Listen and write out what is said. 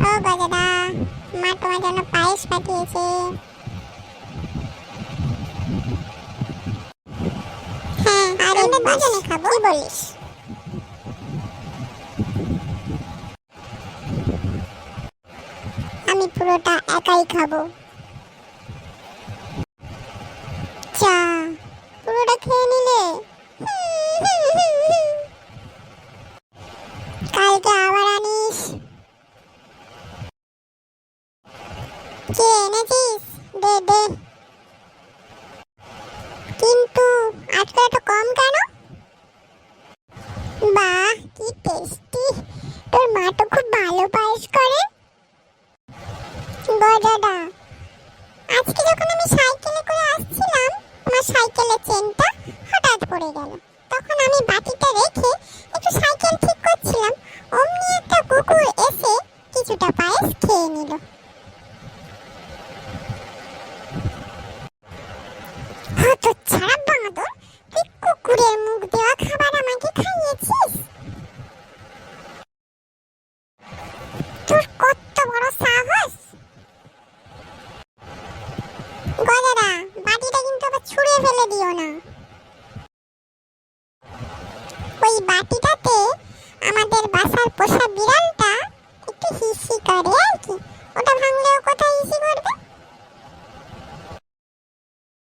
ও গজাদা, মা তোমার জন্য পায়েস পাঠিয়েছে। হ্যাঁ, আর আমরা দুজনে খাবো। কি বলিস? আমি পুরোটা একাই খাবো। চা পুরোটা খেয়ে নিলে কালকে আবার আনিস। কে এনেছিস? দে দে। কিন্তু আজকে এত কম কেন? বাহ, কি টেস্টি! তোর মা তো খুব ভালো পায়েস করে। গজাদা, আজকে যখন আমি সাইকেলে করে আসছিলাম, আমার সাইকেলের চেনটা হঠাৎ পড়ে গেল। তখন আমি বাটিটা রেখে একটু সাইকেল ঠিক করছিলাম, অমনি একটা কুকুর এসে কিছুটা পায়েস খেয়ে নিল। হতচ্ছাড়া বাঁদর, তুই কুকুরের মুখ দেওয়া খাবার আমাকে খাইয়েছিস? তোর কত বড় সাহস! গজাদা, বাটিটা কিন্তু আবার ছুঁড়ে ফেলে দিও না। ওই বাটিটাতে আমাদের বাসার